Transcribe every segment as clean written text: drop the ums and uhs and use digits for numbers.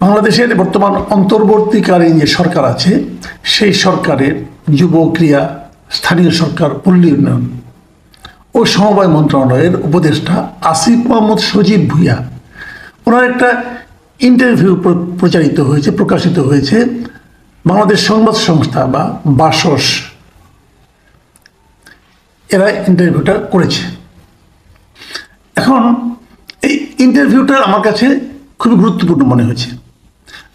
বাংলাদেশের বর্তমান অন্তর্বর্তীকালীন যে সরকার আছে সেই সরকারের যুব ক্রিয়া, স্থানীয় সরকার, পল্লী উন্নয়ন ও সমবায় মন্ত্রণালয়ের উপদেষ্টা আসিফ মাহমুদ সজীব ভুঁইয়া, ওনার একটা ইন্টারভিউ প্রকাশিত হয়েছে বাংলাদেশ সংবাদ সংস্থা বা বাসস, এরা ইন্টারভিউটা করেছে। এখন এই ইন্টারভিউটা আমার কাছে খুবই গুরুত্বপূর্ণ মনে হয়েছে।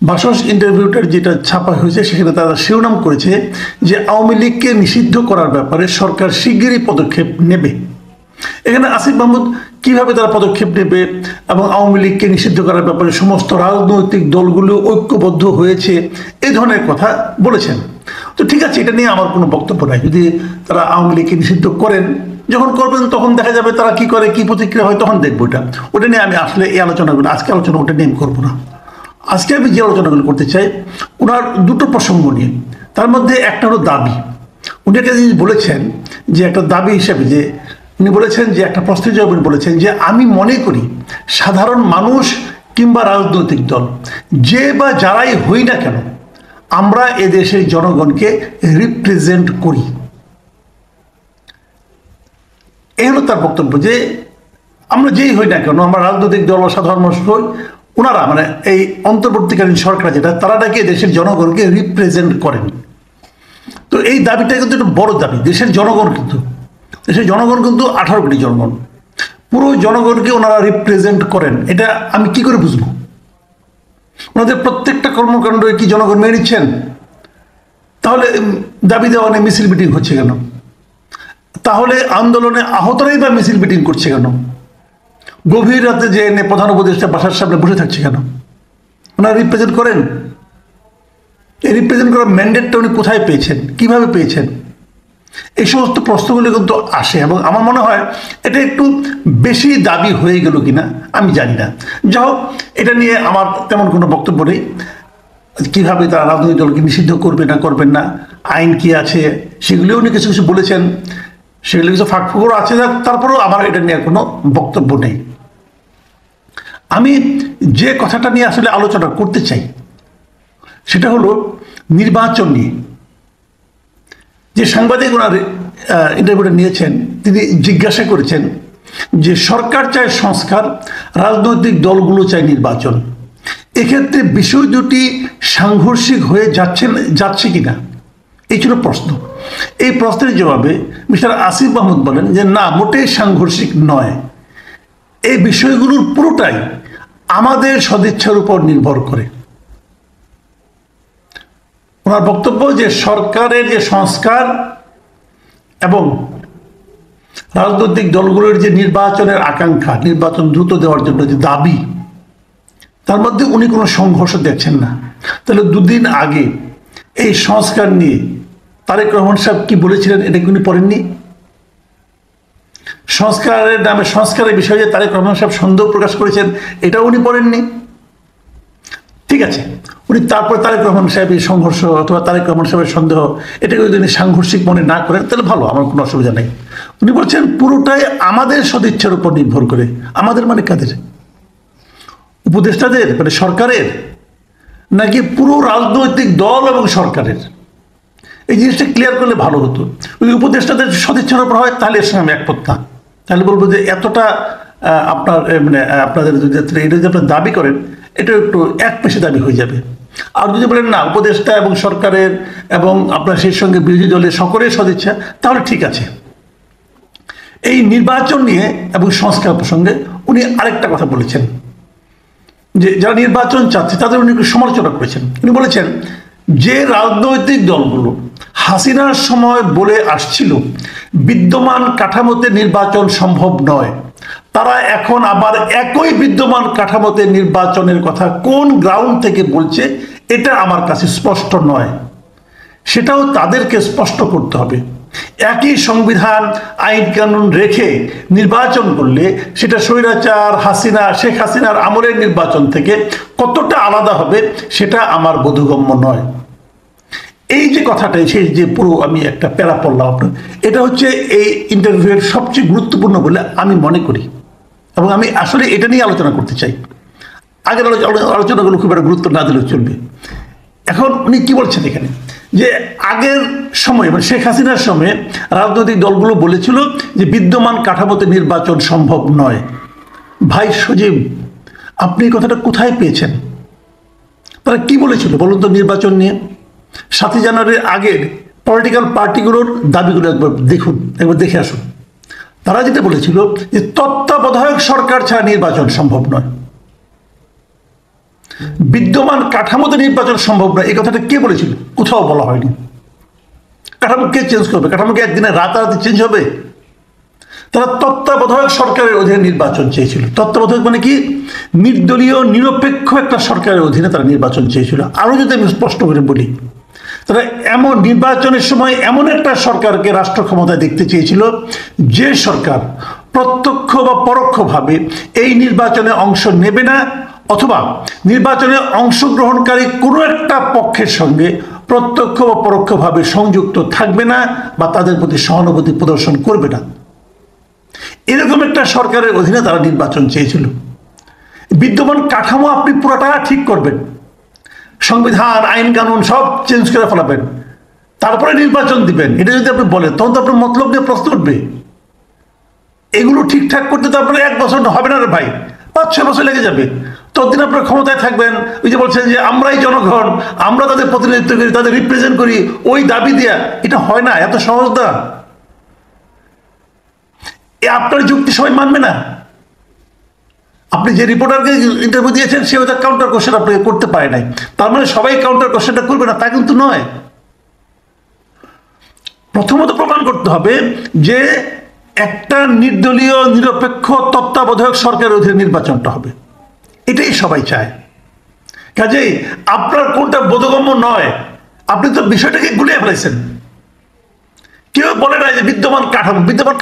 বাসস ইন্টারভিউটার যেটা ছাপা হয়েছে সেখানে তারা শিরোনাম করেছে যে আওয়ামী লীগকে নিষিদ্ধ করার ব্যাপারে সরকার শিগগিরই পদক্ষেপ নেবে। এখানে আসিফ মাহমুদ কিভাবে তারা পদক্ষেপ নেবে এবং আওয়ামী লীগকে নিষিদ্ধ করার ব্যাপারে সমস্ত রাজনৈতিক দলগুলো ঐক্যবদ্ধ হয়েছে এই ধরনের কথা বলেছেন। তো ঠিক আছে, এটা নিয়ে আমার কোনো বক্তব্য নাই। যদি তারা আওয়ামী লীগকে নিষিদ্ধ করেন, যখন করবেন তখন দেখা যাবে তারা কি করে, কি প্রতিক্রিয়া হয়, তখন দেখবো। ওটা নিয়ে আমি আসলে এই আলোচনাগুলো আজকে ওটা নিয়ে আমি করবো না। আজকে আমি যে আলোচনাগুলো করতে চাই ওনার দুটো প্রসঙ্গ নিয়ে। তার মধ্যে একটা হলো দাবি। উনি একটা জিনিস বলেছেন যে একটা দাবি হিসেবে, যে উনি বলেছেন যে একটা প্রশ্নের জবাবে বলেছেন যে আমি মনে করি সাধারণ মানুষ কিংবা রাজনৈতিক দল যে বা যারাই হই না কেন আমরা এদেশের জনগণকে রিপ্রেজেন্ট করি। এই হলো তার বক্তব্য, যে আমরা যেই হই না কেন, আমরা রাজনৈতিক দল বা সাধারণ মানুষ হই, ওনারা মানে এই অন্তর্বর্তীকালীন সরকার যেটা, তারা নাকি দেশের জনগণকে রিপ্রেজেন্ট করেন। তো এই দাবিটা কিন্তু একটা বড় দাবি। দেশের জনগণ কিন্তু 18 কোটি জনগণ, পুরো জনগণকে ওনারা রিপ্রেজেন্ট করেন, এটা আমি কি করে বুঝবো? ওনাদের প্রত্যেকটা কর্মকাণ্ড কি জনগণ মেনে নিচ্ছেন? তাহলে দাবি দেওয়া নিয়ে মিছিল মিটিং হচ্ছে কেন? তাহলে আন্দোলনে আহতরাই বা মিছিল মিটিং করছে কেন? গভীর রাতে যে এনে প্রধান উপদেষ্টা বাসার সামনে বসে থাকছে কেন? ওনারা রিপ্রেজেন্ট করেন। এই রিপ্রেজেন্ট করার ম্যান্ডেটটা উনি কোথায় পেয়েছেন, কিভাবে পেয়েছেন? এই সমস্ত প্রশ্নগুলো কিন্তু আসে এবং আমার মনে হয় এটা একটু বেশি দাবি হয়ে গেল কিনা আমি জানি না। যা হোক, এটা নিয়ে আমার তেমন কোনো বক্তব্য নেই। কীভাবে তারা রাজনৈতিক দলকে নিষিদ্ধ করবেন না, আইন কি আছে, সেগুলিও উনি কিছু কিছু বলেছেন, সেগুলো কিছু ফাঁকফোকরও আছে। তারপরেও আমার এটা নিয়ে কোনো বক্তব্য নেই। আমি যে কথাটা নিয়ে আসলে আলোচনা করতে চাই সেটা হলো নির্বাচন নিয়ে। যে সাংবাদিক ওনার ইন্টারভিউটা নিয়েছেন তিনি জিজ্ঞাসা করেছেন যে সরকার চায় সংস্কার, রাজনৈতিক দলগুলো চায় নির্বাচন, এক্ষেত্রে বিষয় দুটি সাংঘর্ষিক হয়ে যাচ্ছে কিনা, এই ছিল প্রশ্ন। এই প্রশ্নের জবাবে মিস্টার আসিফ মাহমুদ বলেন যে না, মোটেই সাংঘর্ষিক নয়, এই বিষয়গুলোর পুরোটাই আমাদের সদিচ্ছার উপর নির্ভর করে। ওনার বক্তব্য যে সরকারের যে সংস্কার এবং রাজনৈতিক দলগুলোর যে নির্বাচনের আকাঙ্ক্ষা, নির্বাচন দ্রুত দেওয়ার জন্য যে দাবি, তার মধ্যে উনি কোনো সংঘর্ষ দেখছেন না। তাহলে দুদিন আগে এই সংস্কার নিয়ে তারেক রহমান সাহেব কি বলেছিলেন এটা কি উনি পড়েননি? সংস্কারের নামে, সংস্কারের বিষয়ে তারেক রহমান সাহেব সন্দেহ প্রকাশ করেছেন, এটাও উনি পড়েননি। ঠিক আছে, উনি তারপর তারেক রহমান সাহেবের সংঘর্ষ অথবা তারেক রহমান সাহেবের সন্দেহ এটাকে যদি উনি সাংঘর্ষিক মনে না করেন তাহলে ভালো, আমার কোনো অসুবিধা নেই। উনি বলছেন পুরোটাই আমাদের সদিচ্ছার উপর নির্ভর করে। আমাদের মানে কাদের? উপদেষ্টাদের, মানে সরকারের, নাকি পুরো রাজনৈতিক দল এবং সরকারের? এই জিনিসটা ক্লিয়ার করলে ভালো হতো। ওই উপদেষ্টাদের সদিচ্ছার উপর হয় তাহলে এর সঙ্গে আমি একমত না। তাহলে বলবো যে এতটা আপনার মানে আপনাদের যদি এটা যদি আপনার দাবি করেন এটা একটু এক পেশে দাবি হয়ে যাবে। আর যদি বলেন না, উপদেষ্টা এবং সরকারের এবং আপনার সেই সঙ্গে বিরোধী দলের সকলের সদিচ্ছা, তাহলে ঠিক আছে। এই নির্বাচন নিয়ে এবং সংস্কার প্রসঙ্গে উনি আরেকটা কথা বলেছেন যে যারা নির্বাচন চাচ্ছে তাদের উনি একটু সমালোচনা করেছেন। উনি বলেছেন যে রাজনৈতিক দলগুলো হাসিনার সময় বলে আসছিল বিদ্যমান কাঠামোতে নির্বাচন সম্ভব নয়, তারা এখন আবার একই বিদ্যমান কাঠামোতে নির্বাচনের কথা কোন গ্রাউন্ড থেকে বলছে এটা আমার কাছে স্পষ্ট নয়। সেটাও তাদেরকে স্পষ্ট করতে হবে। একই সংবিধান, আইন কানুন রেখে নির্বাচন করলে সেটা স্বৈরাচার শেখ হাসিনার আমলের নির্বাচন থেকে কতটা আলাদা হবে সেটা আমার বোধগম্য নয়। এই যে কথাটাই, সেই যে পুরো আমি একটা প্যারা পড়লাম আপনার, এটা হচ্ছে এই ইন্টারভিউয়ের সবচেয়ে গুরুত্বপূর্ণ বলে আমি মনে করি এবং আমি আসলে এটা নিয়ে আলোচনা করতে চাই। আগের আলোচনাগুলো খুব একটা গুরুত্ব না দিলেও চলবে। এখন উনি কি বলছেন এখানে, যে আগের সময় মানে শেখ হাসিনার সময়ে রাজনৈতিক দলগুলো বলেছিল যে বিদ্যমান কাঠামোতে নির্বাচন সম্ভব নয়। ভাই সজীব, আপনি এই কথাটা কোথায় পেয়েছেন? তারা কি বলেছিল বলুন তো নির্বাচন নিয়ে? 7ই জানুয়ারির আগের পলিটিক্যাল পার্টিগুলোর দাবিগুলো একবার দেখুন, একবার দেখে আসুন। তারা যেটা বলেছিল যে তত্ত্বাবধায়ক সরকার ছাড়া নির্বাচন সম্ভব নয়, বিদ্যমান কাঠামোতে নির্বাচন সম্ভব নয়। এই কথাটা কে বলেছিল? কোথাও বলা হয়নি। কাঠামো কে চেঞ্জ করবে? কাঠামো কি একদিনে রাতারাতি চেঞ্জ হবে? তারা তত্ত্বাবধায়ক সরকারের অধীনে নির্বাচন চেয়েছিল। তত্ত্বাবধায়ক মানে কি? নির্দলীয় নিরপেক্ষ একটা সরকারের অধীনে তারা নির্বাচন চেয়েছিল। আরও যদি আমি স্পষ্ট করে বলি, তারা এমন নির্বাচনের সময় এমন একটা সরকারকে রাষ্ট্র ক্ষমতায় দেখতে চেয়েছিল যে সরকার প্রত্যক্ষ বা পরোক্ষভাবে এই নির্বাচনে অংশ নেবে না, অথবা নির্বাচনে অংশগ্রহণকারী কোনো একটা পক্ষের সঙ্গে প্রত্যক্ষ বা পরোক্ষভাবে সংযুক্ত থাকবে না বা তাদের প্রতি সহানুভূতি প্রদর্শন করবে না। এরকম একটা সরকারের অধীনে তারা নির্বাচন চেয়েছিল। বিদ্যমান কাঠামো আপনি পুরোটা ঠিক করবেন, সংবিধান আইন কানুন সব চেঞ্জ করে ফেলাবেন, তারপরে নির্বাচন দিবেন, এটা যদি আপনি বলেন তখন তো আপনার মতলব নিয়ে প্রশ্ন উঠবে। এগুলো ঠিকঠাক করতে তো আপনার 1 বছর হবে না রে ভাই, 5-6 বছর লেগে যাবে। ততদিন আপনার ক্ষমতায় থাকবেন, ওই যে বলছেন যে আমরাই জনগণ, আমরা তাদের প্রতিনিধিত্ব করি, তাদের রিপ্রেজেন্ট করি, ওই দাবি দেয়া। এটা হয় না, এত সহজ না। আপনার যুক্তি সবাই মানবে না। আপনি যে রিপোর্টারকে ইন্টারভিউ দিয়েছেন সে হয়তো কাউন্টার কোশ্চেন আপনাকে করতে পারে নাই, তার মানে সবাই কাউন্টার কোশ্চেনটা করবে না তা কিন্তু নয়। প্রথমত প্রমাণ করতে হবে যে একটা নির্দলীয় নিরপেক্ষ তত্ত্বাবধায়ক সরকারের অধীনে নির্বাচনটা হবে, এটাই সবাই চায়। কাজেই আপনার কোনটা বোধগম্য নয়, আপনি তো বিষয়টাকে গুলিয়ে ফেলেছেন। কেউ বলে না যে বিদ্যমান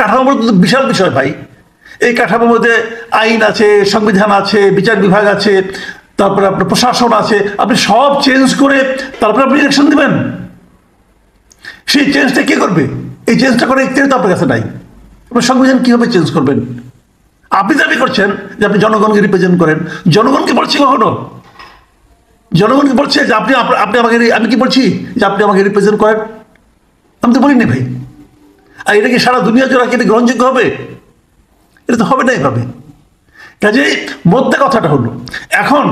কাঠামো বিশাল বিষয় ভাই। এই কাঠামোর মধ্যে আইন আছে, সংবিধান আছে, বিচার বিভাগ আছে, তারপরে আপনার প্রশাসন আছে। আপনি সব চেঞ্জ করে তারপরে আপনি ইলেকশন দেবেন, সেই চেঞ্জটা কে করবে? এই চেঞ্জটা করে ইত্যাদি তো আপনার কাছে নাই। আপনার সংবিধান কিভাবে চেঞ্জ করবেন? আপনি দাবি করছেন যে আপনি জনগণকে রিপ্রেজেন্ট করেন, জনগণকে বলছি কখনো? জনগণকে বলছে যে আপনি আপনি আমাকে, আমি কি বলছি যে আপনি আমাকে রিপ্রেজেন্ট করেন? আমি তো বলিনি ভাই। আর এটা কি সারা দুনিয়া জোড়া কি গ্রহণযোগ্য হবে? এটা তো হবে না এইভাবে। কাজেই মধ্যে কথাটা হলো, এখন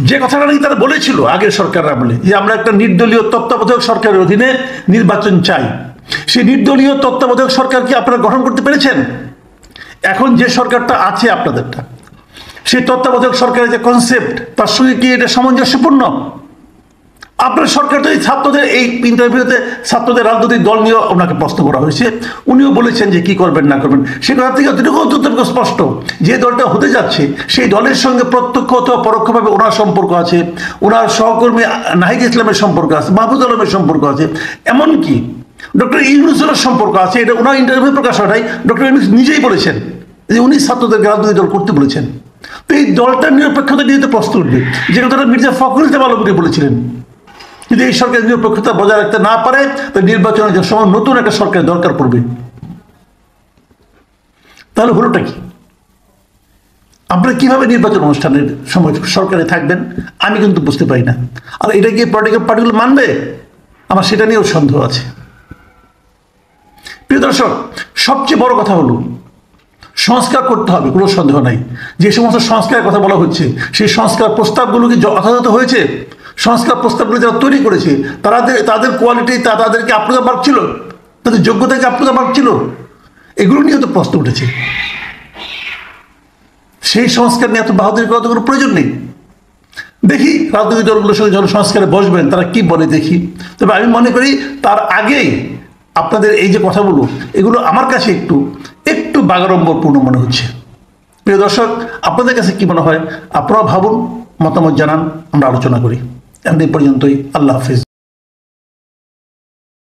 যে কথাটা নাকি তারা বলেছিল আগের সরকাররা বলে যে আমরা একটা নির্দলীয় তত্ত্বাবধায়ক সরকারের অধীনে নির্বাচন চাই, সেই নির্দলীয় তত্ত্বাবধায়ক সরকার কি আপনারা গঠন করতে পেরেছেন? এখন যে সরকারটা আছে আপনাদেরটা, সেই তত্ত্বাবধায়ক সরকারের যে কনসেপ্ট তার সঙ্গে কি এটা সামঞ্জস্যপূর্ণ? আপনার সরকার যদি ছাত্রদের এই ইন্টারভিউতে ছাত্রদের রাজনৈতিক দল নিয়ে ওনাকে প্রশ্ন করা হয়েছে, উনিও বলেছেন যে কি করবেন না করবেন। সে কথা থেকে অত্যন্ত স্পষ্ট, যে দলটা হতে যাচ্ছে সেই দলের সঙ্গে প্রত্যক্ষ অথবা পরোক্ষভাবে ওনার সম্পর্ক আছে, ওনার সহকর্মী নাহিদ ইসলামের সম্পর্ক আছে, মাহফুজ আলমের সম্পর্ক আছে, এমনকি ডক্টর ইউনূসের সম্পর্ক আছে। এটা ওনার ইন্টারভিউ প্রকাশ হয় নাই, ডক্টর ইউনূস নিজেই বলেছেন যে উনি ছাত্রদেরকে রাজনৈতিক দল করতে বলেছেন। তো এই দলটার নিরপেক্ষতা নিয়ে তো প্রশ্ন উঠবে, যে কথাটা মির্জা ফখরুল ইসলাম আলমগীর বলেছিলেন। যদি এই সরকার নিরপেক্ষতা বজায় রাখতে না পারে তাহলে নির্বাচনের সময় নতুন একটা সরকারের দরকার পড়বে। তাহলে হলোটা কি? আপনারা কিভাবে নির্বাচন অনুষ্ঠানের সময় সরকারে থাকবেন আমি কিন্তু বুঝতে পারি না। আর এটা কি পলিটিক্যাল পার্টিগুলো মানবে? আমার সেটা নিয়েও সন্দেহ আছে। প্রিয় দর্শক, সবচেয়ে বড় কথা হলো সংস্কার করতে হবে, কোনো সন্দেহ নাই। যে সমস্ত সংস্কারের কথা বলা হচ্ছে সেই সংস্কার প্রস্তাবগুলো কি যথাযথ হয়েছে? সংস্কার প্রস্তাবগুলো যারা তৈরি করেছে তাদের কোয়ালিটি, তাদেরকে আপনাদের মার্ক ছিল, তাদের যোগ্যতাকে আপনাদের মার্ক ছিল, এগুলো নিয়ে তো প্রশ্ন উঠেছে। সেই সংস্কার নিয়ে এত বাহাদুরি করার কোনো প্রয়োজন নেই। দেখি রাজনৈতিক দলগুলোর সঙ্গে যখন সংস্কারে বসবেন তারা কি বলে দেখি। তবে আমি মনে করি তার আগেই আপনাদের এই যে কথাগুলো, এগুলো আমার কাছে একটু বাগাড়ম্বরপূর্ণ মনে হচ্ছে। প্রিয় দর্শক, আপনাদের কাছে কি মনে হয়? আপনারাও ভাবুন, মতামত জানান, আমরা আলোচনা করি। এমনি পর্যন্তই। আল্লাহ হাফিজ।